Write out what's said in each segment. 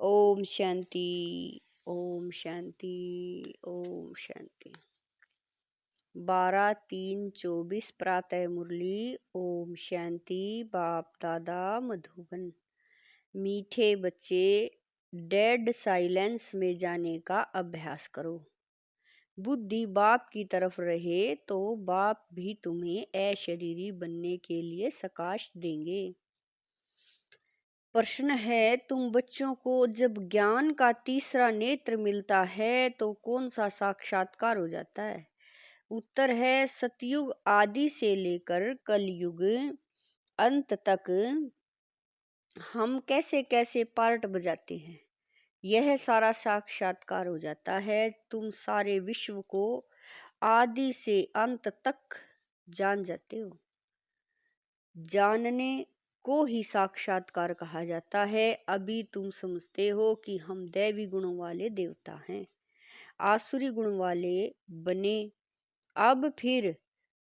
ओम शांति। ओम शांति। ओम शांति। 12/3/24 प्रातः मुरली। ओम शांति। बाप दादा मधुबन। मीठे बच्चे, डेड साइलेंस में जाने का अभ्यास करो। बुद्धि बाप की तरफ रहे तो बाप भी तुम्हें अशरीरी बनने के लिए सकाश देंगे। प्रश्न है, तुम बच्चों को जब ज्ञान का तीसरा नेत्र मिलता है तो कौन सा साक्षात्कार हो जाता है? उत्तर है, सतयुग आदि से लेकर कलयुग अंत तक हम कैसे कैसे पार्ट बजाते हैं, यह सारा साक्षात्कार हो जाता है। तुम सारे विश्व को आदि से अंत तक जान जाते हो। जानने को ही साक्षात्कार कहा जाता है। अभी तुम समझते हो कि हम दैवी गुणों वाले देवता हैं, आसुरी गुण वाले बने, अब फिर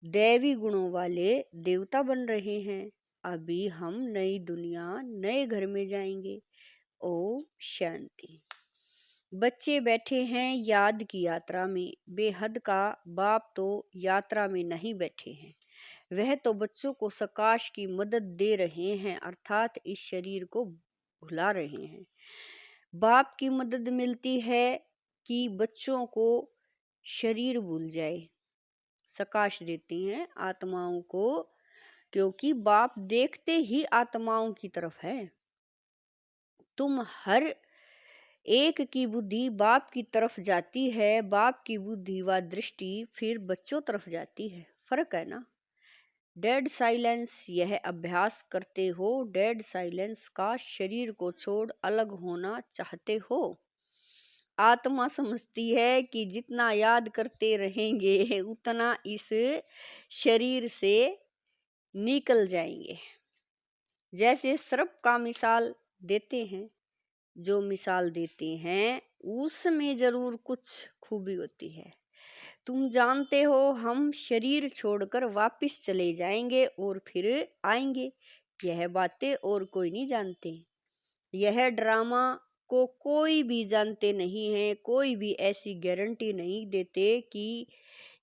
दैवी गुणों वाले देवता बन रहे हैं। अभी हम नई दुनिया, नए घर में जाएंगे। ओम शांति। बच्चे बैठे हैं याद की यात्रा में। बेहद का बाप तो यात्रा में नहीं बैठे हैं, वह तो बच्चों को सकाश की मदद दे रहे हैं, अर्थात इस शरीर को भुला रहे हैं। बाप की मदद मिलती है कि बच्चों को शरीर भूल जाए। सकाश देती हैं आत्माओं को, क्योंकि बाप देखते ही आत्माओं की तरफ है। तुम हर एक की बुद्धि बाप की तरफ जाती है, बाप की बुद्धि व दृष्टि फिर बच्चों तरफ जाती है। फर्क है ना। डेड साइलेंस यह अभ्यास करते हो। डेड साइलेंस का शरीर को छोड़ अलग होना चाहते हो। आत्मा समझती है कि जितना याद करते रहेंगे उतना इस शरीर से निकल जाएंगे। जैसे सर्प का मिसाल देते हैं, जो मिसाल देते हैं उसमें जरूर कुछ खूबी होती है। तुम जानते हो हम शरीर छोड़कर वापस चले जाएंगे और फिर आएंगे। यह बातें और कोई नहीं जानते। यह ड्रामा को कोई भी जानते नहीं है। कोई भी ऐसी गारंटी नहीं देते कि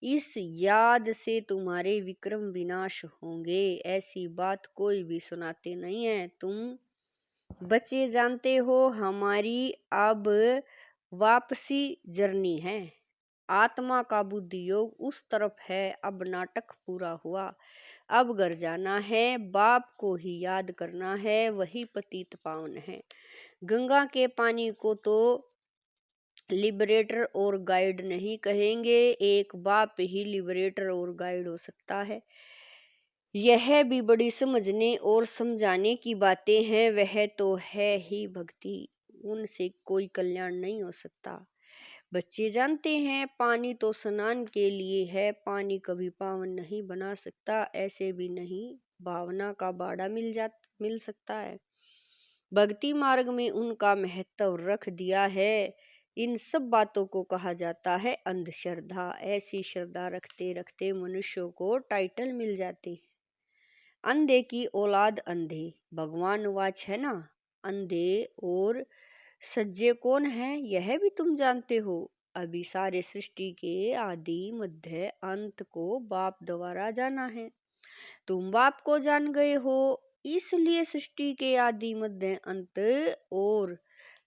इस याद से तुम्हारे विक्रम विनाश होंगे। ऐसी बात कोई भी सुनाते नहीं है। तुम बच्चे जानते हो हमारी अब वापसी जर्नी है। आत्मा का बुद्धि योग उस तरफ है। अब नाटक पूरा हुआ, अब घर जाना है। बाप को ही याद करना है, वही पतित पावन है। गंगा के पानी को तो लिबरेटर और गाइड नहीं कहेंगे, एक बाप ही लिबरेटर और गाइड हो सकता है। यह भी बड़ी समझने और समझाने की बातें हैं। वह तो है ही भक्ति, उनसे कोई कल्याण नहीं हो सकता। बच्चे जानते हैं पानी तो स्नान के लिए है, पानी कभी पावन नहीं बना सकता। ऐसे भी नहीं भावना का बाड़ा मिल सकता है। भक्ति मार्ग में उनका महत्व रख दिया है। इन सब बातों को कहा जाता है अंधश्रद्धा। ऐसी श्रद्धा रखते रखते मनुष्यों को टाइटल मिल जाते हैं। अंधे की औलाद अंधे, भगवान वाच है ना। अंधे और सज्जे कौन है यह भी तुम जानते हो। अभी सारे सृष्टि के आदि मध्य अंत को बाप द्वारा जाना है। तुम बाप को जान गए हो, इसलिए सृष्टि के आदि मध्य अंत और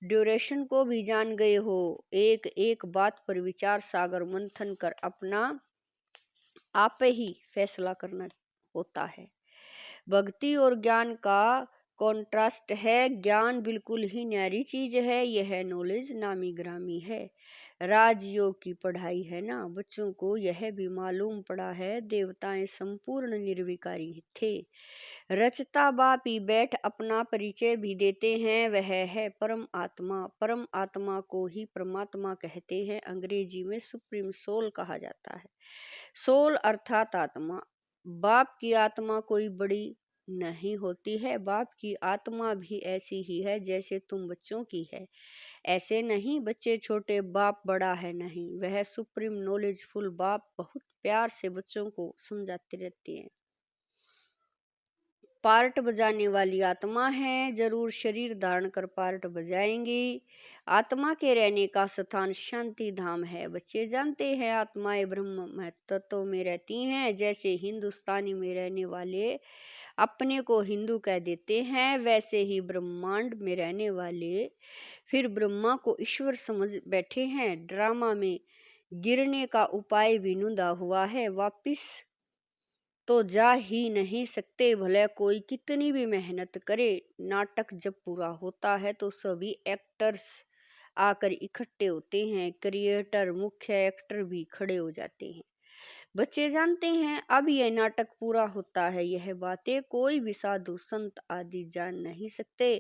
ड्यूरेशन को भी जान गए हो। एक एक बात पर विचार सागर मंथन कर अपना आप ही फैसला करना होता है। भक्ति और ज्ञान का कॉन्ट्रास्ट है। ज्ञान बिल्कुल ही न्यारी चीज है, यह नॉलेज नामी ग्रामी है। राजयोग की पढ़ाई है ना। बच्चों को यह भी मालूम पड़ा है देवताएं संपूर्ण निर्विकारी थे। रचता बाप ही बैठ अपना परिचय भी देते हैं, वह है परम आत्मा। परम आत्मा को ही परमात्मा कहते हैं। अंग्रेजी में सुप्रीम सोल कहा जाता है। सोल अर्थात आत्मा। बाप की आत्मा कोई बड़ी नहीं होती है। बाप की आत्मा भी ऐसी ही है जैसे तुम बच्चों की है। ऐसे नहीं बच्चे छोटे बाप बड़ा है, नहीं। वह सुप्रीम नॉलेजफुल बाप बहुत प्यार से बच्चों को समझाते रहते हैं। पार्ट बजाने वाली आत्मा है, जरूर शरीर धारण कर पार्ट बजाएंगी। आत्मा के रहने का स्थान शांति धाम है। बच्चे जानते हैं आत्माएं ब्रह्म तत्व में रहती हैं। जैसे हिंदुस्तानी में रहने वाले अपने को हिंदू कह देते हैं, वैसे ही ब्रह्मांड में रहने वाले फिर ब्रह्मा को ईश्वर समझ बैठे हैं। ड्रामा में गिरने का उपाय भी नुदा हुआ है, वापिस तो जा ही नहीं सकते, भले कोई कितनी भी मेहनत करे। नाटक जब पूरा होता है तो सभी एक्टर्स आकर इकट्ठे होते हैं, क्रिएटर मुख्य एक्टर भी खड़े हो जाते हैं। बच्चे जानते हैं अब यह नाटक पूरा होता है, यह बातें कोई भी साधु संत आदि जान नहीं सकते।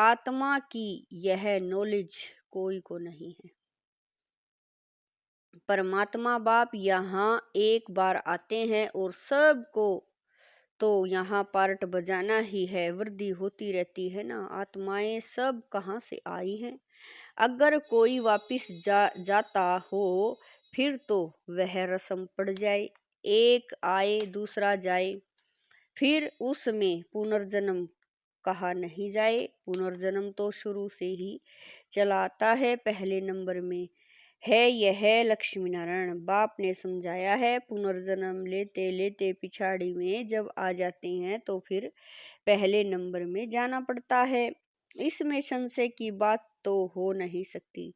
आत्मा की यह नॉलेज कोई को नहीं है। परमात्मा बाप यहाँ एक बार आते हैं और सबको तो यहाँ पार्ट बजाना ही है। वृद्धि होती रहती है ना, आत्माएं सब कहाँ से आई हैं। अगर कोई वापिस जाता हो फिर तो वह रस्म पड़ जाए, एक आए दूसरा जाए, फिर उसमें पुनर्जन्म कहा नहीं जाए। पुनर्जन्म तो शुरू से ही चला आता है। पहले नंबर में है यह लक्ष्मी नारायण बाप ने समझाया है। पुनर्जन्म लेते लेते पिछाड़ी में जब आ जाते हैं तो फिर पहले नंबर में जाना पड़ता है। इसमें संशय की बात तो हो नहीं सकती।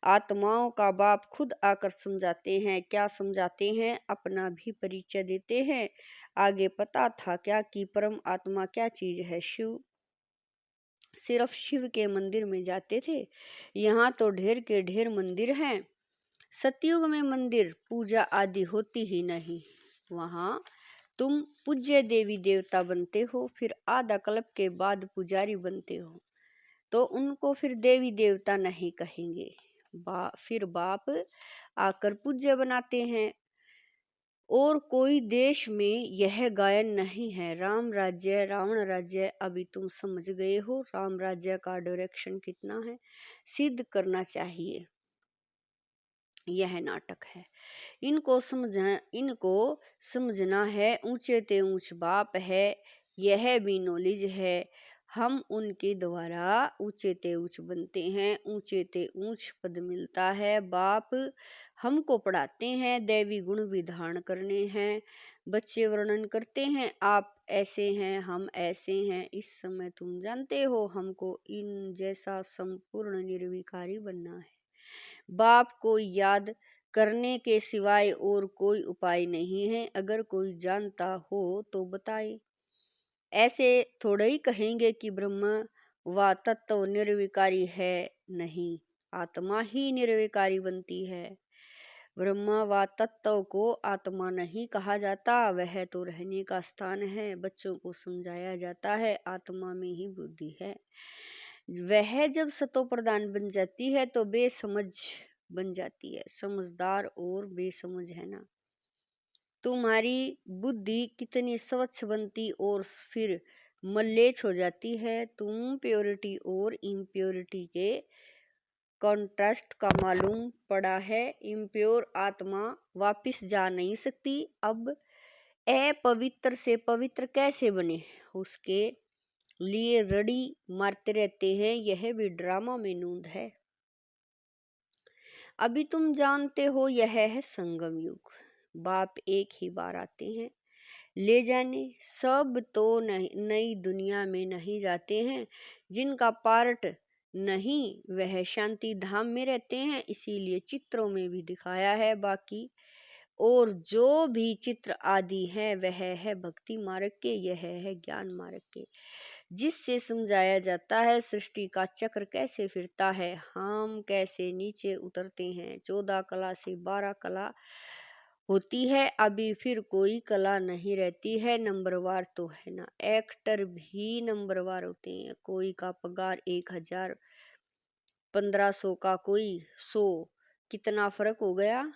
आत्माओं का बाप खुद आकर समझाते हैं। क्या समझाते हैं? अपना भी परिचय देते हैं। आगे पता था क्या कि परम आत्मा क्या चीज है? शिव। सिर्फ शिव के मंदिर में जाते थे। यहाँ तो ढेर के ढेर मंदिर हैं। सतयुग में मंदिर पूजा आदि होती ही नहीं। वहाँ तुम पूज्य देवी देवता बनते हो, फिर आधा कल्प के बाद पुजारी बनते हो, तो उनको फिर देवी देवता नहीं कहेंगे। फिर बाप आकर पूज्य बनाते हैं। और कोई देश में यह गायन नहीं है। राम राज्य रावण राज्य अभी तुम समझ गए हो। राम राज्य का डायरेक्शन कितना है, सिद्ध करना चाहिए। यह नाटक है, इनको समझना है। ऊंचे ते ऊंच बाप है, यह भी नॉलेज है। हम उनके द्वारा ऊंचे ते ऊंच बनते हैं, ऊंचे ते ऊंच पद मिलता है। बाप हमको पढ़ाते हैं, दैवी गुण भी धारण करने हैं। बच्चे वर्णन करते हैं, आप ऐसे हैं, हम ऐसे हैं। इस समय तुम जानते हो हमको इन जैसा संपूर्ण निर्विकारी बनना है। बाप को याद करने के सिवाय और कोई उपाय नहीं है। अगर कोई जानता हो तो बताए। ऐसे थोड़े ही कहेंगे कि ब्रह्म व तत्व निर्विकारी है। नहीं, आत्मा ही निर्विकारी बनती है। ब्रह्म व तत्व को आत्मा नहीं कहा जाता, वह तो रहने का स्थान है। बच्चों को समझाया जाता है आत्मा में ही बुद्धि है। वह जब सतो प्रधान बन जाती है तो बेसमझ बन जाती है। समझदार और बेसमझ है ना। तुम्हारी बुद्धि कितनी स्वच्छ बनती और फिर मल्लेच हो जाती है। तुम प्योरिटी और इम्प्योरिटी के कॉन्ट्रास्ट का मालूम पड़ा है। इम्प्योर आत्मा वापिस जा नहीं सकती। अब अपवित्र से पवित्र कैसे बने, उसके लिए रड़ी मारते रहते हैं। यह भी ड्रामा में नूंद है। अभी तुम जानते हो यह है संगम युग। बाप एक ही बार आते हैं ले जाने। सब तो नई दुनिया में नहीं जाते हैं। जिनका पार्ट नहीं वह शांति धाम में रहते हैं, इसीलिए चित्रों में भी दिखाया है। बाकी और जो भी चित्र आदि है वह है भक्ति मार्ग के, यह है ज्ञान मार्ग के, जिससे समझाया जाता है सृष्टि का चक्र कैसे फिरता है, हम कैसे नीचे उतरते हैं। 14 कला से 12 कला होती है। अभी फिर कोई कला नहीं रहती है। नंबरवार तो है ना, एक्टर भी नंबरवार होते हैं। कोई का पगार 1000 1500 का, कोई 100। कितना फर्क हो गया।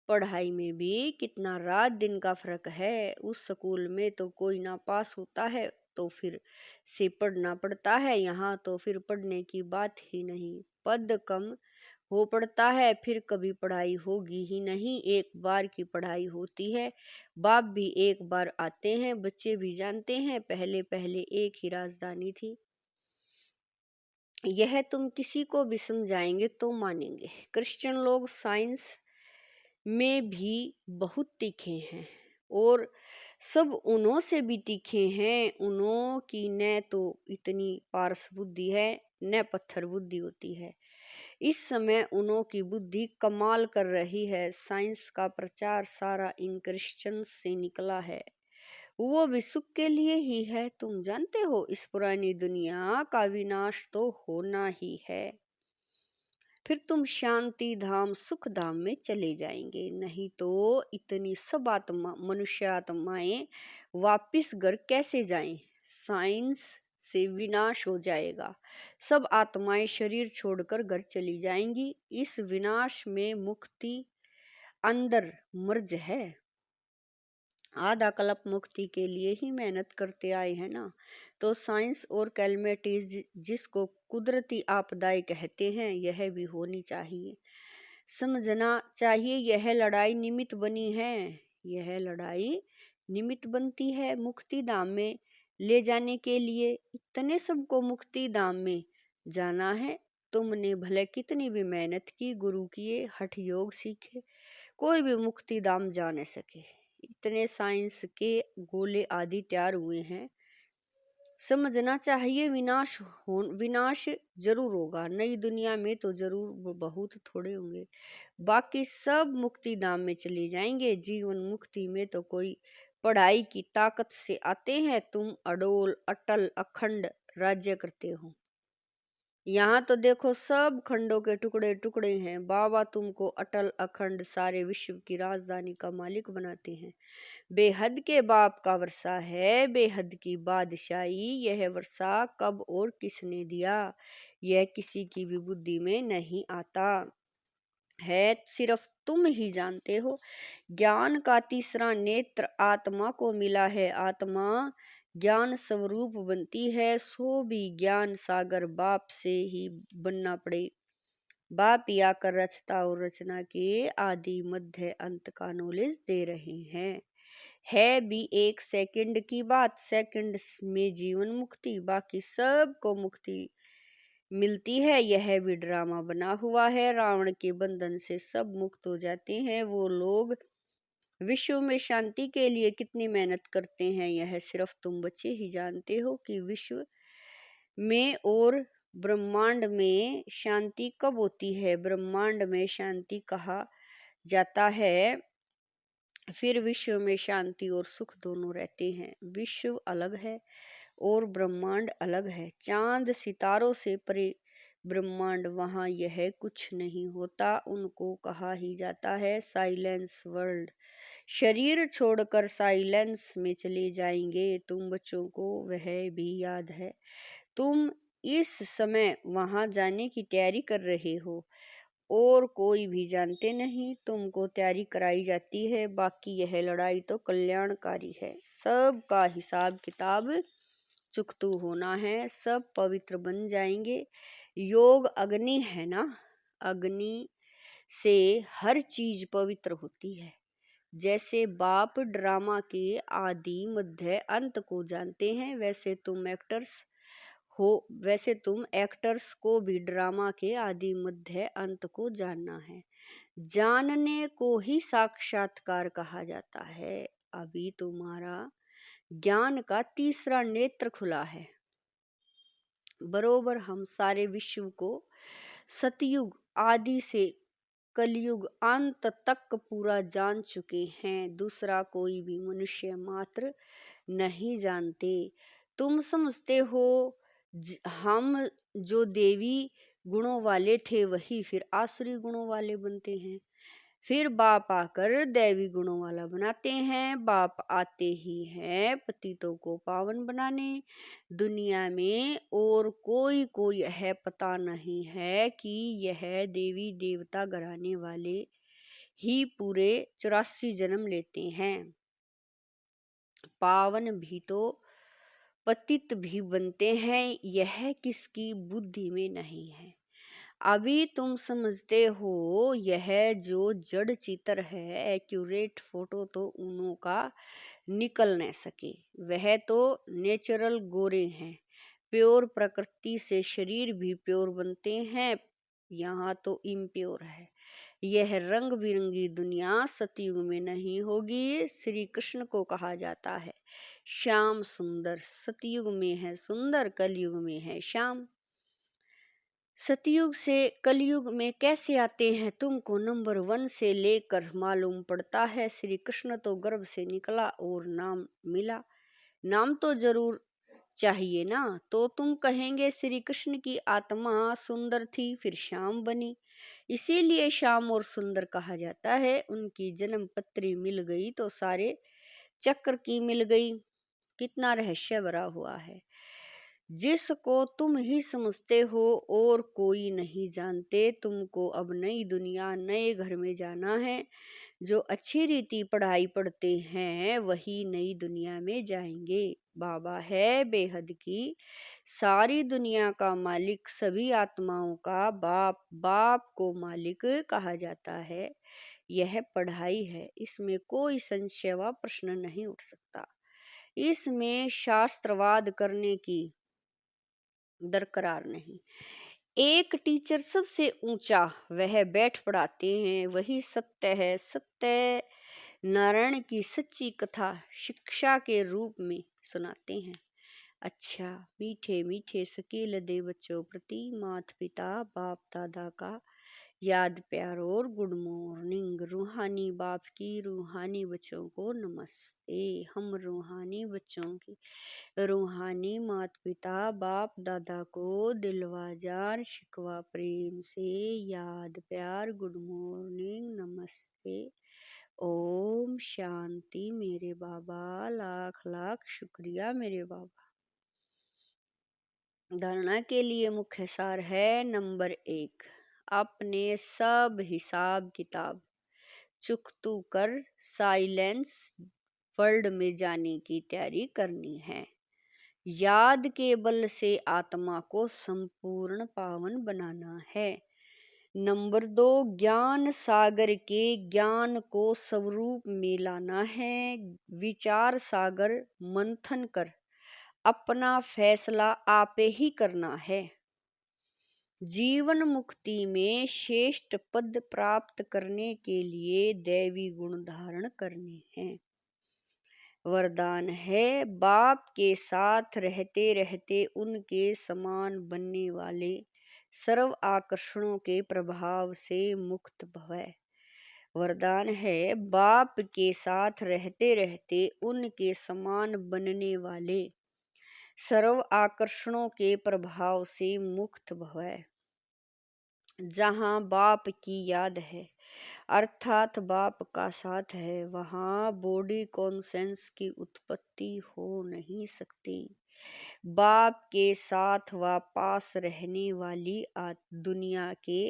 पढ़ाई में भी कितना रात दिन का फर्क है। उस स्कूल में तो कोई ना पास होता है तो फिर से पढ़ना पड़ता है। यहाँ तो फिर पढ़ने की बात ही नहीं। पद कम हो पड़ता है, फिर कभी पढ़ाई होगी ही नहीं। एक बार की पढ़ाई होती है, बाप भी एक बार आते हैं, बच्चे भी जानते हैं पहले पहले एक ही राजधानी थी। यह तुम किसी को भी समझाएंगे तो मानेंगे। क्रिश्चियन लोग साइंस में भी बहुत तीखे हैं, और सब उन्हों से भी तीखे हैं। उन्हों की न तो इतनी पारस बुद्धि है, न पत्थर बुद्धि होती है। इस समय उन्हों की बुद्धि कमाल कर रही है। साइंस का प्रचार सारा इन क्रिश्चियन से निकला है, वो भी सुख के लिए ही है। तुम जानते हो इस पुरानी दुनिया का विनाश तो होना ही है, फिर तुम शांति धाम सुख धाम में चले जाएंगे। नहीं तो इतनी सब आत्मा मनुष्य आत्माएं वापिस घर कैसे जाएं? साइंस से विनाश हो जाएगा, सब आत्माएं शरीर छोड़कर घर चली जाएंगी। इस विनाश में मुक्ति अंदर मर्ज है। आधा कल्प मुक्ति के लिए ही मेहनत करते आए हैं ना। तो साइंस और कैलमिटीज जिसको कुदरती आपदाएं कहते हैं, यह भी होनी चाहिए। समझना चाहिए यह लड़ाई निमित्त बनी है, यह लड़ाई निमित्त बनती है मुक्ति धाम में ले जाने के लिए। इतने सबको मुक्ति धाम में जाना है। तुमने भले कितनी भी मेहनत की, गुरु किए, हठ योग सीखे, कोई भी मुक्ति धाम जा न सके। इतने साइंस के गोले आदि तैयार हुए हैं। समझना चाहिए विनाश जरूर होगा। नई दुनिया में तो जरूर बहुत थोड़े होंगे, बाकी सब मुक्ति धाम में चले जाएंगे। जीवन मुक्ति में तो कोई पढ़ाई की ताकत से आते हैं। तुम अडोल अटल अखंड राज्य करते हो। यहाँ तो देखो सब खंडों के टुकड़े टुकड़े हैं। बाबा तुमको अटल अखंड सारे विश्व की राजधानी का मालिक बनाते हैं। बेहद के बाप का वर्षा है, बेहद की बादशाही। यह वर्षा कब और किसने दिया, यह किसी की भी बुद्धि में नहीं आता है, सिर्फ तुम ही जानते हो। ज्ञान का तीसरा नेत्र आत्मा को मिला है। आत्मा ज्ञान स्वरूप बनती है, सो भी ज्ञान सागर बाप से ही बनना पड़े। बाप ही आकर रचता और रचना के आदि मध्य अंत का नॉलेज दे रहे हैं। है भी एक सेकंड की बात, सेकंड में जीवन मुक्ति, बाकी सबको मुक्ति मिलती है। यह भी ड्रामा बना हुआ है। रावण के बंधन से सब मुक्त हो जाते हैं। वो लोग विश्व में शांति के लिए कितनी मेहनत करते हैं, यह सिर्फ तुम बच्चे ही जानते हो कि विश्व में और ब्रह्मांड में शांति कब होती है। ब्रह्मांड में शांति कहा जाता है, फिर विश्व में शांति और सुख दोनों रहते हैं। विश्व अलग है और ब्रह्मांड अलग है। चांद सितारों से परे ब्रह्मांड, वहाँ यह कुछ नहीं होता। उनको कहा ही जाता है साइलेंस वर्ल्ड। शरीर छोड़कर साइलेंस में चले जाएंगे। तुम बच्चों को वह भी याद है। तुम इस समय वहां जाने की तैयारी कर रहे हो और कोई भी जानते नहीं, तुमको तैयारी कराई जाती है। बाकी यह लड़ाई तो कल्याणकारी है। सब का हिसाब किताब चुकतू होना है, सब पवित्र बन जाएंगे। योग अग्नि है ना, अग्नि से हर चीज पवित्र होती है। जैसे बाप ड्रामा के आदि मध्य अंत को जानते हैं, वैसे तुम एक्टर्स को भी ड्रामा के आदि मध्य अंत को जानना है। जानने को ही साक्षात्कार कहा जाता है। अभी तुम्हारा ज्ञान का तीसरा नेत्र खुला है। बरोबर हम सारे विश्व को सतयुग आदि से कलयुग अंत तक पूरा जान चुके हैं। दूसरा कोई भी मनुष्य मात्र नहीं जानते। तुम समझते हो हम जो देवी गुणों वाले थे वही फिर आसुरी गुणों वाले बनते हैं, फिर बाप आकर दैवी गुणों वाला बनाते हैं। बाप आते ही हैं पतितों को पावन बनाने। दुनिया में और कोई यह पता नहीं है कि यह देवी देवता घराने वाले ही पूरे 84 जन्म लेते हैं। पावन भी तो पतित भी बनते हैं, यह किसकी बुद्धि में नहीं है। अभी तुम समझते हो यह जो जड़ चित्र है एक्यूरेट फोटो तो उन्हों का निकल न सके। वह तो नेचुरल गोरे हैं, प्योर प्रकृति से शरीर भी प्योर बनते हैं, यहाँ तो इम्प्योर है। यह रंग बिरंगी दुनिया सतयुग में नहीं होगी। श्री कृष्ण को कहा जाता है श्याम सुंदर, सतयुग में है सुंदर, कलयुग में है श्याम। सतयुग से कलयुग में कैसे आते हैं तुमको नंबर 1 से लेकर मालूम पड़ता है। श्री कृष्ण तो गर्भ से निकला और नाम मिला, नाम तो जरूर चाहिए ना। तो तुम कहेंगे श्री कृष्ण की आत्मा सुंदर थी फिर श्याम बनी, इसीलिए श्याम और सुंदर कहा जाता है। उनकी जन्म पत्री मिल गई तो सारे चक्र की मिल गई। कितना रहस्य भरा हुआ है, जिसको तुम ही समझते हो और कोई नहीं जानते। तुमको अब नई दुनिया नए घर में जाना है। जो अच्छी रीति पढ़ाई पढ़ते हैं वही नई दुनिया में जाएंगे। बाबा है बेहद की सारी दुनिया का मालिक, सभी आत्माओं का बाप, बाप को मालिक कहा जाता है। यह पढ़ाई है, इसमें कोई संशय व प्रश्न नहीं उठ सकता। इसमें शास्त्रवाद करने की दरकरार नहीं। एक टीचर सबसे ऊंचा, वह बैठ पढ़ाते हैं, वही सत्य है। सत्य नारायण की सच्ची कथा शिक्षा के रूप में सुनाते हैं। अच्छा मीठे मीठे शकील दे बच्चों प्रति माता पिता बाप दादा का याद प्यार और गुड मॉर्निंग। रूहानी बाप की रूहानी बच्चों को नमस्ते। हम रूहानी बच्चों की रूहानी माता पिता बाप दादा को दिलवा जान शिकवा प्रेम से याद प्यार गुड मॉर्निंग नमस्ते। ओम शांति मेरे बाबा, लाख लाख शुक्रिया मेरे बाबा। धारणा के लिए मुख्य सार है नंबर 1, अपने सब हिसाब किताब चुकतू कर साइलेंस वर्ल्ड में जाने की तैयारी करनी है। याद के बल से आत्मा को संपूर्ण पावन बनाना है। नंबर 2, ज्ञान सागर के ज्ञान को स्वरूप में लाना है। विचार सागर मंथन कर अपना फैसला आपे ही करना है। जीवन मुक्ति में श्रेष्ठ पद प्राप्त करने के लिए दैवी गुण धारण करने हैं। वरदान है बाप के साथ रहते रहते उनके समान बनने वाले सर्व आकर्षणों के प्रभाव से मुक्त भवै। वरदान है बाप के साथ रहते रहते उनके समान बनने वाले सर्व आकर्षणों के प्रभाव से मुक्त भवै। जहाँ बाप की याद है अर्थात बाप का साथ है, वहाँ बॉडी कॉन्सेंस की उत्पत्ति हो नहीं सकती। बाप के साथ व पास रहने वाली दुनिया के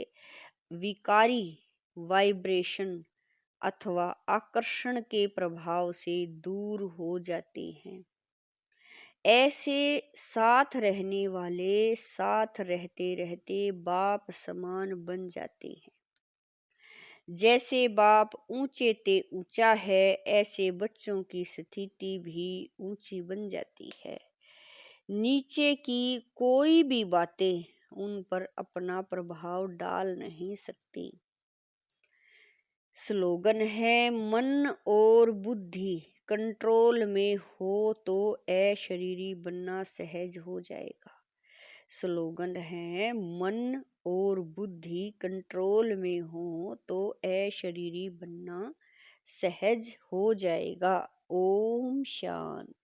विकारी वाइब्रेशन अथवा आकर्षण के प्रभाव से दूर हो जाते हैं। ऐसे साथ रहने वाले साथ रहते रहते बाप समान बन जाते हैं। जैसे बाप ऊंचे ते ऊंचा है, ऐसे बच्चों की स्थिति भी ऊंची बन जाती है। नीचे की कोई भी बातें उन पर अपना प्रभाव डाल नहीं सकती। स्लोगन है मन और बुद्धि कंट्रोल में हो तो अशरीरी बनना सहज हो जाएगा। स्लोगन है मन और बुद्धि कंट्रोल में हो तो अशरीरी बनना सहज हो जाएगा। ओम शांति।